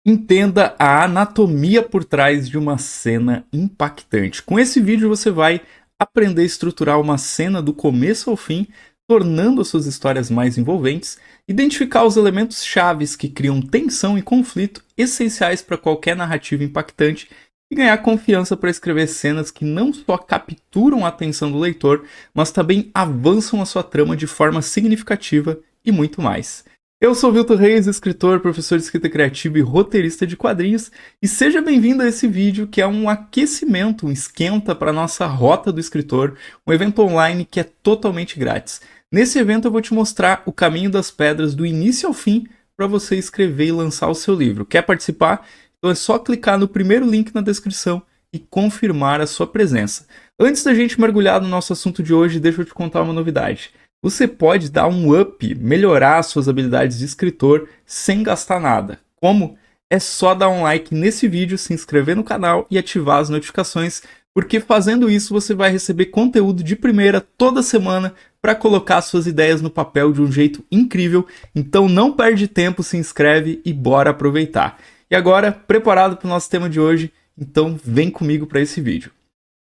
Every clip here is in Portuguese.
Entenda a anatomia por trás de uma cena impactante. Com esse vídeo você vai aprender a estruturar uma cena do começo ao fim, tornando as suas histórias mais envolventes, identificar os elementos chaves que criam tensão e conflito essenciais para qualquer narrativa impactante e ganhar confiança para escrever cenas que não só capturam a atenção do leitor, mas também avançam a sua trama de forma significativa e muito mais. Eu sou Vilton Reis, escritor, professor de escrita criativa e roteirista de quadrinhos, e seja bem-vindo a esse vídeo que é um aquecimento, um esquenta para a nossa Rota do Escritor, um evento online que é totalmente grátis. Nesse evento eu vou te mostrar o caminho das pedras do início ao fim para você escrever e lançar o seu livro. Quer participar? Então é só clicar no primeiro link na descrição e confirmar a sua presença. Antes da gente mergulhar no nosso assunto de hoje, deixa eu te contar uma novidade. Você pode dar um up, melhorar suas habilidades de escritor sem gastar nada. Como? É só dar um like nesse vídeo, se inscrever no canal e ativar as notificações, porque fazendo isso você vai receber conteúdo de primeira toda semana para colocar suas ideias no papel de um jeito incrível. Então não perde tempo, se inscreve e bora aproveitar. E agora, preparado para o nosso tema de hoje? Então vem comigo para esse vídeo.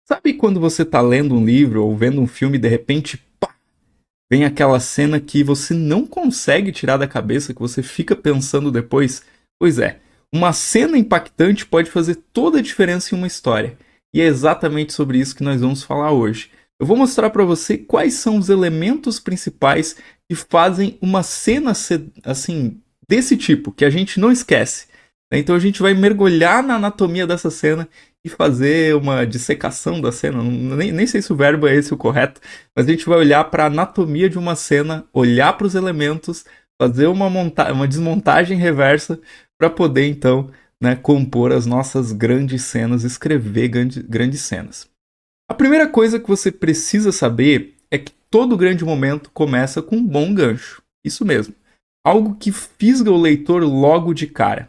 Sabe quando você está lendo um livro ou vendo um filme e de repente vem aquela cena que você não consegue tirar da cabeça, que você fica pensando depois? Pois é, uma cena impactante pode fazer toda a diferença em uma história. E é exatamente sobre isso que nós vamos falar hoje. Eu vou mostrar para você quais são os elementos principais que fazem uma cena assim, desse tipo, que a gente não esquece. Então a gente vai mergulhar na anatomia dessa cena e fazer uma dissecação da cena. Nem sei se o verbo é esse o correto, mas a gente vai olhar para a anatomia de uma cena, olhar para os elementos, fazer uma desmontagem reversa para poder então, compor as nossas grandes cenas, escrever grandes cenas. A primeira coisa que você precisa saber é que todo grande momento começa com um bom gancho. Isso mesmo. Algo que fisga o leitor logo de cara.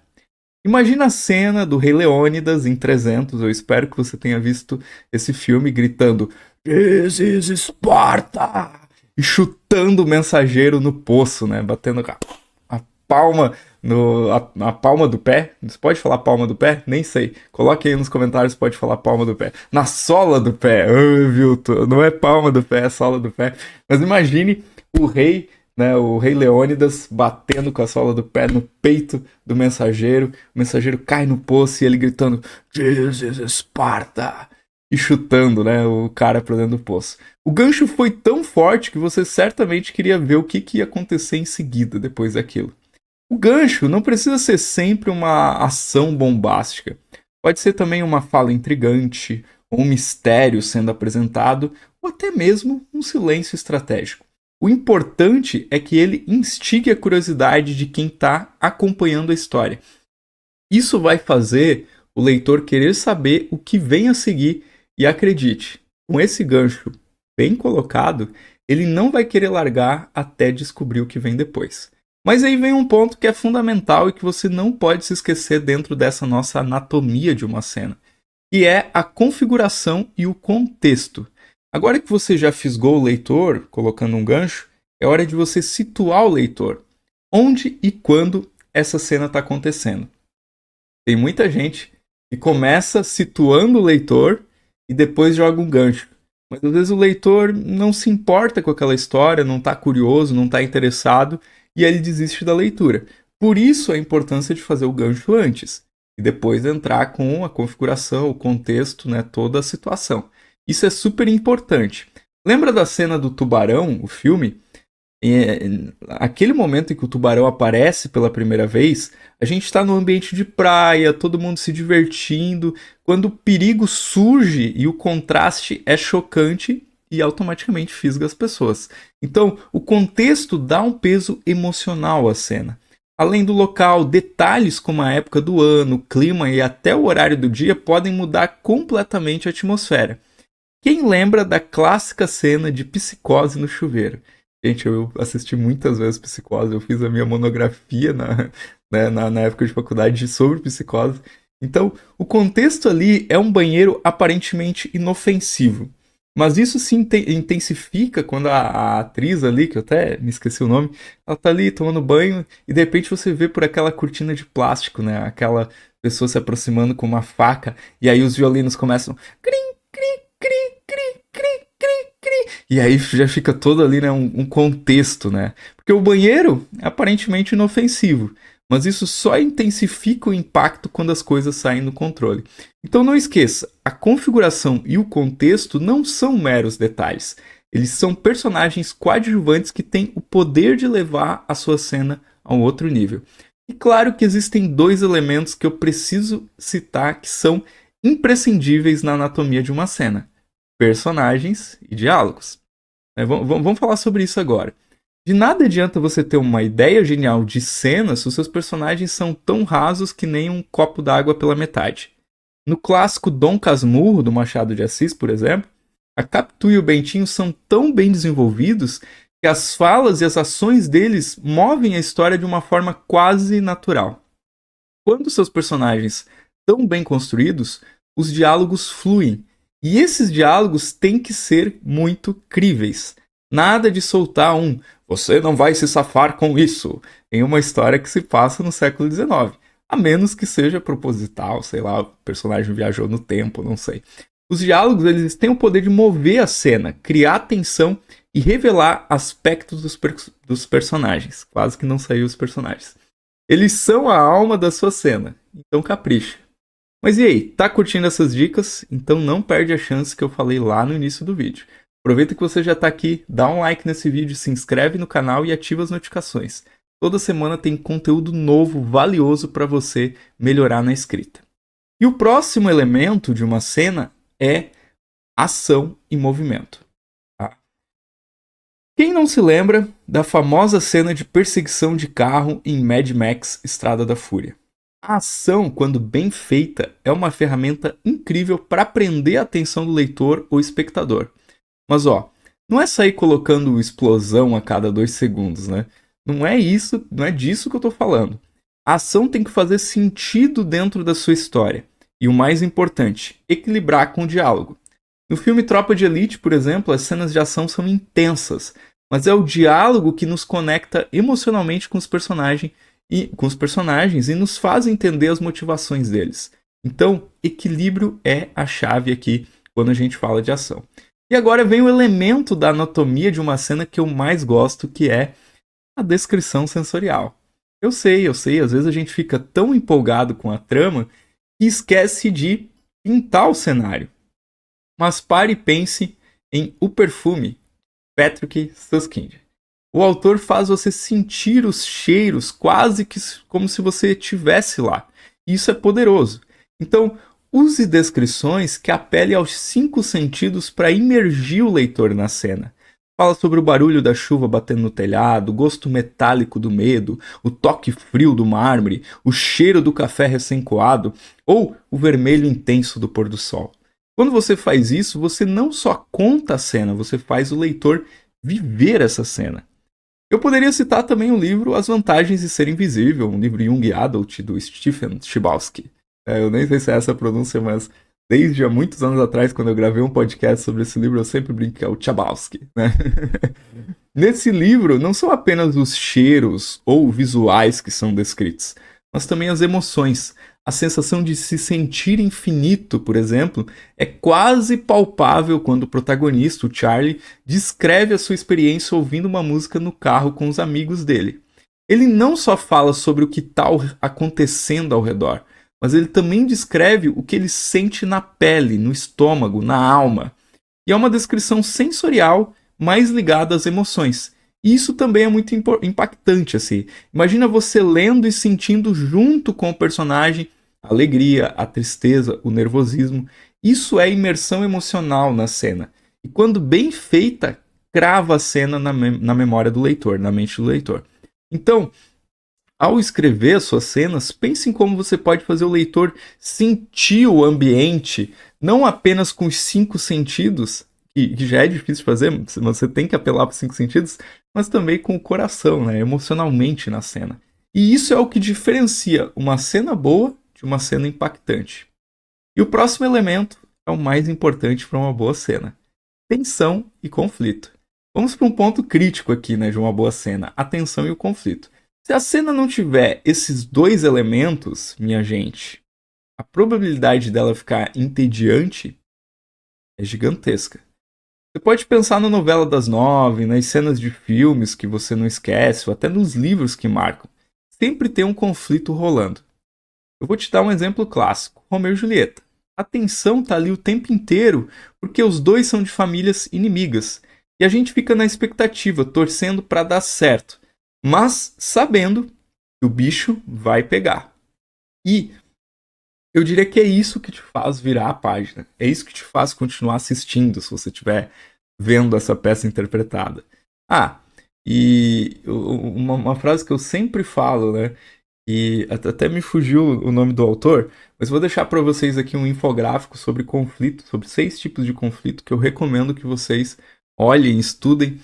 Imagina a cena do Rei Leônidas em 300, eu espero que você tenha visto esse filme gritando "This is Sparta!" e chutando o mensageiro no poço, batendo a palma a palma do pé. Você pode falar palma do pé? Nem sei. Coloque aí nos comentários se pode falar palma do pé. Na sola do pé. Vilton, não é palma do pé, é sola do pé. Mas imagine o rei, o Rei Leônidas batendo com a sola do pé no peito do mensageiro. O mensageiro cai no poço e ele gritando "This is Sparta!" e chutando, o cara pra dentro do poço. O gancho foi tão forte que você certamente queria ver o que ia acontecer em seguida depois daquilo. O gancho não precisa ser sempre uma ação bombástica. Pode ser também uma fala intrigante, ou um mistério sendo apresentado, ou até mesmo um silêncio estratégico. O importante é que ele instigue a curiosidade de quem está acompanhando a história. Isso vai fazer o leitor querer saber o que vem a seguir e acredite, com esse gancho bem colocado, ele não vai querer largar até descobrir o que vem depois. Mas aí vem um ponto que é fundamental e que você não pode se esquecer dentro dessa nossa anatomia de uma cena, que é a configuração e o contexto. Agora que você já fisgou o leitor, colocando um gancho, é hora de você situar o leitor. Onde e quando essa cena está acontecendo. Tem muita gente que começa situando o leitor e depois joga um gancho. Mas às vezes o leitor não se importa com aquela história, não está curioso, não está interessado e ele desiste da leitura. Por isso a importância de fazer o gancho antes e depois entrar com a configuração, o contexto, toda a situação. Isso é super importante. Lembra da cena do tubarão, o filme? Aquele momento em que o tubarão aparece pela primeira vez, a gente está no ambiente de praia, todo mundo se divertindo, quando o perigo surge e o contraste é chocante e automaticamente fisga as pessoas. Então, o contexto dá um peso emocional à cena. Além do local, detalhes como a época do ano, o clima e até o horário do dia podem mudar completamente a atmosfera. Quem lembra da clássica cena de Psicose no chuveiro? Gente, eu assisti muitas vezes Psicose, eu fiz a minha monografia na época de faculdade sobre Psicose. Então, o contexto ali é um banheiro aparentemente inofensivo. Mas isso se intensifica quando a atriz ali, que eu até me esqueci o nome, ela tá ali tomando banho e de repente você vê por aquela cortina de plástico, né? Aquela pessoa se aproximando com uma faca e aí os violinos começam crim, crim, crim, crim, crim, crim, crim. E aí já fica todo ali, né, um contexto, né? Porque o banheiro é aparentemente inofensivo, mas isso só intensifica o impacto quando as coisas saem do controle. Então não esqueça, a configuração e o contexto não são meros detalhes. Eles são personagens coadjuvantes que têm o poder de levar a sua cena a um outro nível. E claro que existem dois elementos que eu preciso citar que são imprescindíveis na anatomia de uma cena: personagens e diálogos. Vamos falar sobre isso agora. De nada adianta você ter uma ideia genial de cena se os seus personagens são tão rasos que nem um copo d'água pela metade. No clássico Dom Casmurro, do Machado de Assis, por exemplo, a Capitu e o Bentinho são tão bem desenvolvidos que as falas e as ações deles movem a história de uma forma quase natural. Quando seus personagens estão bem construídos, os diálogos fluem. E esses diálogos têm que ser muito críveis. Nada de soltar um "você não vai se safar com isso" em uma história que se passa no século XIX. A menos que seja proposital, sei lá, o personagem viajou no tempo, não sei. Os diálogos eles têm o poder de mover a cena, criar tensão e revelar aspectos dos personagens. Quase que não saiu os personagens. Eles são a alma da sua cena, então capricha. Mas e aí, tá curtindo essas dicas? Então não perde a chance que eu falei lá no início do vídeo. Aproveita que você já tá aqui, dá um like nesse vídeo, se inscreve no canal e ativa as notificações. Toda semana tem conteúdo novo, valioso para você melhorar na escrita. E o próximo elemento de uma cena é ação e movimento. Tá? Quem não se lembra da famosa cena de perseguição de carro em Mad Max Estrada da Fúria? A ação, quando bem feita, é uma ferramenta incrível para prender a atenção do leitor ou espectador. Mas não é sair colocando explosão a cada 2 segundos, né? Não é isso, não é disso que eu estou falando. A ação tem que fazer sentido dentro da sua história. E o mais importante, equilibrar com o diálogo. No filme Tropa de Elite, por exemplo, as cenas de ação são intensas, mas é o diálogo que nos conecta emocionalmente com os personagens e nos faz entender as motivações deles. Então, equilíbrio é a chave aqui quando a gente fala de ação. E agora vem o elemento da anatomia de uma cena que eu mais gosto, que é a descrição sensorial. Eu sei, às vezes a gente fica tão empolgado com a trama que esquece de pintar o cenário. Mas pare e pense em O Perfume, Patrick Suskind. O autor faz você sentir os cheiros quase que como se você estivesse lá. E isso é poderoso. Então, use descrições que apelem aos 5 sentidos para imergir o leitor na cena. Fala sobre o barulho da chuva batendo no telhado, o gosto metálico do medo, o toque frio do mármore, o cheiro do café recém-coado ou o vermelho intenso do pôr do sol. Quando você faz isso, você não só conta a cena, você faz o leitor viver essa cena. Eu poderia citar também o livro As Vantagens de Ser Invisível, um livro Young Adult do Stephen Chbosky. Eu nem sei se é essa a pronúncia, mas desde há muitos anos atrás, quando eu gravei um podcast sobre esse livro, eu sempre brinco que é o Chbosky, né? Nesse livro, não são apenas os cheiros ou visuais que são descritos, mas também as emoções. A sensação de se sentir infinito, por exemplo, é quase palpável quando o protagonista, o Charlie, descreve a sua experiência ouvindo uma música no carro com os amigos dele. Ele não só fala sobre o que está acontecendo ao redor, mas ele também descreve o que ele sente na pele, no estômago, na alma. E é uma descrição sensorial mais ligada às emoções. E isso também é muito impactante, assim. Imagina você lendo e sentindo junto com o personagem a alegria, a tristeza, o nervosismo. Isso é imersão emocional na cena. E quando bem feita, crava a cena na memória do leitor, na mente do leitor. Então, ao escrever as suas cenas, pense em como você pode fazer o leitor sentir o ambiente, não apenas com os 5 sentidos, que já é difícil fazer, você tem que apelar para os 5 sentidos, mas também com o coração, né, emocionalmente na cena. E isso é o que diferencia uma cena boa de uma cena impactante. E o próximo elemento é o mais importante para uma boa cena: tensão e conflito. Vamos para um ponto crítico aqui, né, de uma boa cena, a tensão e o conflito. Se a cena não tiver esses dois elementos, minha gente, a probabilidade dela ficar entediante é gigantesca. Você pode pensar na novela das 9, nas cenas de filmes que você não esquece, ou até nos livros que marcam. Sempre tem um conflito rolando. Eu vou te dar um exemplo clássico, Romeu e Julieta. A tensão tá ali o tempo inteiro, porque os dois são de famílias inimigas. E a gente fica na expectativa, torcendo para dar certo, mas sabendo que o bicho vai pegar. E eu diria que é isso que te faz virar a página. É isso que te faz continuar assistindo, se você estiver vendo essa peça interpretada. E uma frase que eu sempre falo, né? E até me fugiu o nome do autor, mas vou deixar para vocês aqui um infográfico sobre conflito, sobre 6 tipos de conflito que eu recomendo que vocês olhem, estudem.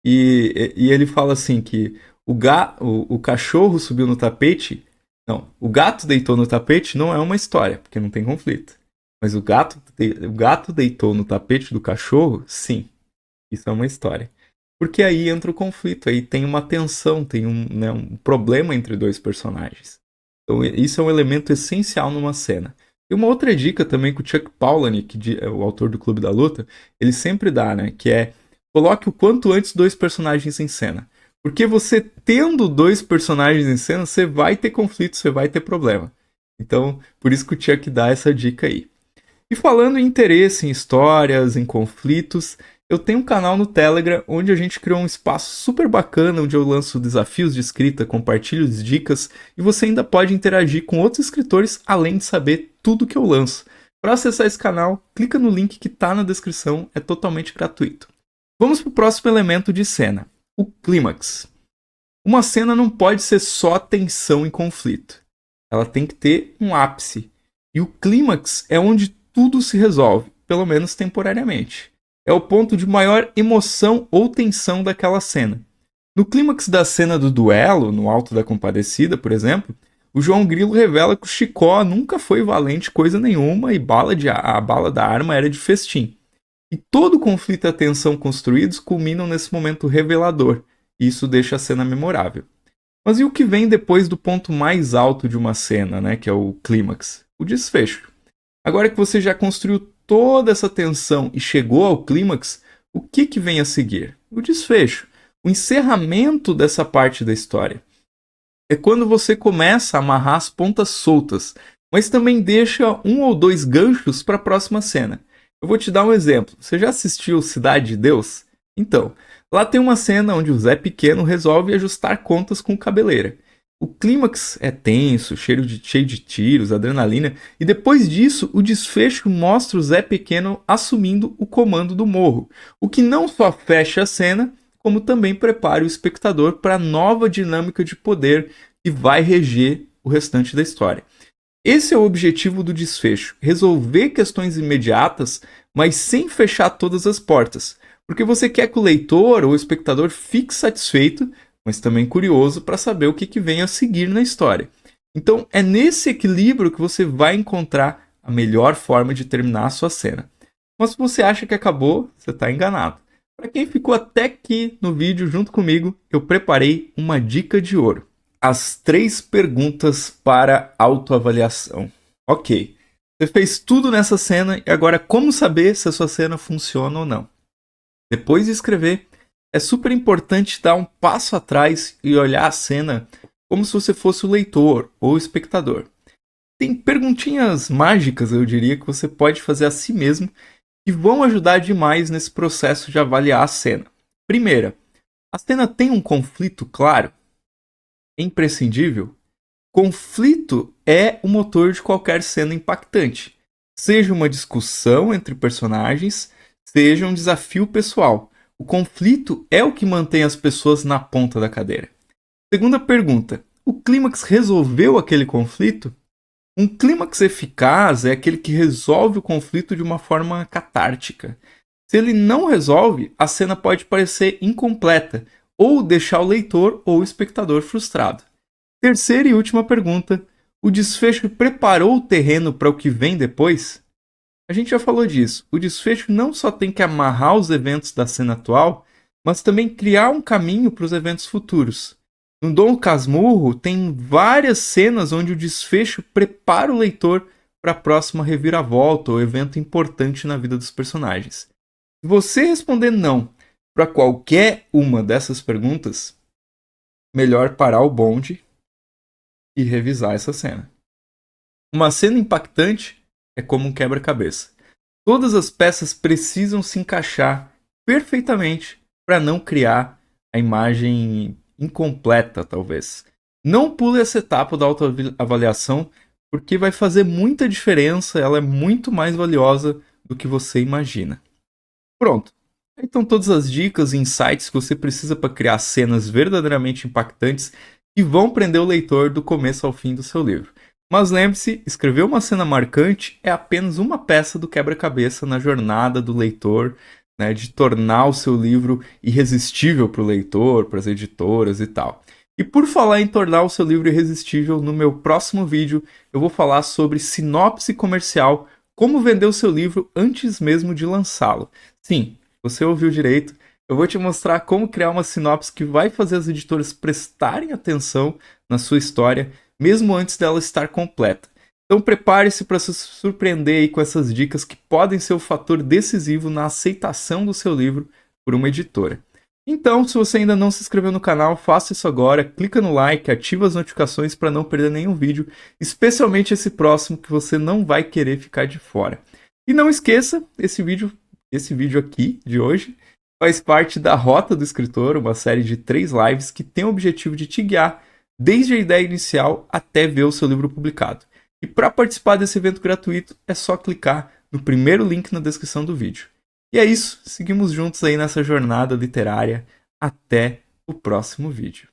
E ele fala assim que o cachorro subiu no tapete. Não, o gato deitou no tapete não é uma história, porque não tem conflito. Mas o gato deitou no tapete do cachorro, sim. Isso é uma história. Porque aí entra o conflito, aí tem uma tensão, tem um problema entre dois personagens. Então isso é um elemento essencial numa cena. E uma outra dica também que o Chuck Palahniuk, o autor do Clube da Luta, ele sempre dá, né? Que é, coloque o quanto antes 2 personagens em cena. Porque você tendo 2 personagens em cena, você vai ter conflito, você vai ter problema. Então, por isso que o Chuck dá essa dica aí. E falando em interesse em histórias, em conflitos, eu tenho um canal no Telegram onde a gente criou um espaço super bacana, onde eu lanço desafios de escrita, compartilho dicas e você ainda pode interagir com outros escritores além de saber tudo que eu lanço. Para acessar esse canal, clica no link que está na descrição, é totalmente gratuito. Vamos para o próximo elemento de cena, o clímax. Uma cena não pode ser só tensão e conflito. Ela tem que ter um ápice. E o clímax é onde tudo se resolve, pelo menos temporariamente. É o ponto de maior emoção ou tensão daquela cena. No clímax da cena do duelo, no Alto da Compadecida, por exemplo, o João Grilo revela que o Chicó nunca foi valente coisa nenhuma e a bala da arma era de festim. E todo o conflito e a tensão construídos culminam nesse momento revelador, e isso deixa a cena memorável. Mas e o que vem depois do ponto mais alto de uma cena, né, que é o clímax? O desfecho. Agora que você já construiu toda essa tensão e chegou ao clímax, o que vem a seguir? O desfecho, o encerramento dessa parte da história. É quando você começa a amarrar as pontas soltas, mas também deixa 1 ou 2 ganchos para a próxima cena. Eu vou te dar um exemplo. Você já assistiu Cidade de Deus? Então, lá tem uma cena onde o Zé Pequeno resolve ajustar contas com o Cabeleira. O clímax é tenso, cheio de tiros, adrenalina, e depois disso o desfecho mostra o Zé Pequeno assumindo o comando do morro, o que não só fecha a cena, como também prepara o espectador para a nova dinâmica de poder que vai reger o restante da história. Esse é o objetivo do desfecho, resolver questões imediatas, mas sem fechar todas as portas, porque você quer que o leitor ou o espectador fique satisfeito, mas também curioso para saber o que vem a seguir na história. Então é nesse equilíbrio que você vai encontrar a melhor forma de terminar a sua cena. Mas se você acha que acabou, você está enganado. Para quem ficou até aqui no vídeo junto comigo, eu preparei uma dica de ouro. As 3 perguntas para autoavaliação. Ok, você fez tudo nessa cena e agora como saber se a sua cena funciona ou não? Depois de escrever, é super importante dar um passo atrás e olhar a cena como se você fosse o leitor ou o espectador. Tem perguntinhas mágicas, eu diria, que você pode fazer a si mesmo que vão ajudar demais nesse processo de avaliar a cena. Primeira, a cena tem um conflito claro? É imprescindível? Conflito é o motor de qualquer cena impactante. Seja uma discussão entre personagens, seja um desafio pessoal. O conflito é o que mantém as pessoas na ponta da cadeira. Segunda pergunta: o clímax resolveu aquele conflito? Um clímax eficaz é aquele que resolve o conflito de uma forma catártica. Se ele não resolve, a cena pode parecer incompleta ou deixar o leitor ou o espectador frustrado. Terceira e última pergunta: o desfecho preparou o terreno para o que vem depois? A gente já falou disso. O desfecho não só tem que amarrar os eventos da cena atual, mas também criar um caminho para os eventos futuros. No Dom Casmurro tem várias cenas onde o desfecho prepara o leitor para a próxima reviravolta ou evento importante na vida dos personagens. Se você responder não para qualquer uma dessas perguntas, melhor parar o bonde e revisar essa cena. Uma cena impactante é como um quebra-cabeça. Todas as peças precisam se encaixar perfeitamente para não criar a imagem incompleta, talvez. Não pule essa etapa da autoavaliação, porque vai fazer muita diferença, ela é muito mais valiosa do que você imagina. Pronto. Então todas as dicas e insights que você precisa para criar cenas verdadeiramente impactantes que vão prender o leitor do começo ao fim do seu livro. Mas lembre-se, escrever uma cena marcante é apenas uma peça do quebra-cabeça na jornada do leitor, né, de tornar o seu livro irresistível para o leitor, para as editoras e tal. E por falar em tornar o seu livro irresistível, no meu próximo vídeo eu vou falar sobre sinopse comercial, como vender o seu livro antes mesmo de lançá-lo. Sim, você ouviu direito. Eu vou te mostrar como criar uma sinopse que vai fazer as editoras prestarem atenção na sua história, mesmo antes dela estar completa. Então prepare-se para se surpreender aí com essas dicas que podem ser o fator decisivo na aceitação do seu livro por uma editora. Então, se você ainda não se inscreveu no canal, faça isso agora, clica no like, ativa as notificações para não perder nenhum vídeo, especialmente esse próximo que você não vai querer ficar de fora. E não esqueça, esse vídeo aqui de hoje faz parte da Rota do Escritor, uma série de 3 lives que tem o objetivo de te guiar desde a ideia inicial até ver o seu livro publicado. E para participar desse evento gratuito, é só clicar no primeiro link na descrição do vídeo. E é isso, seguimos juntos aí nessa jornada literária. Até o próximo vídeo.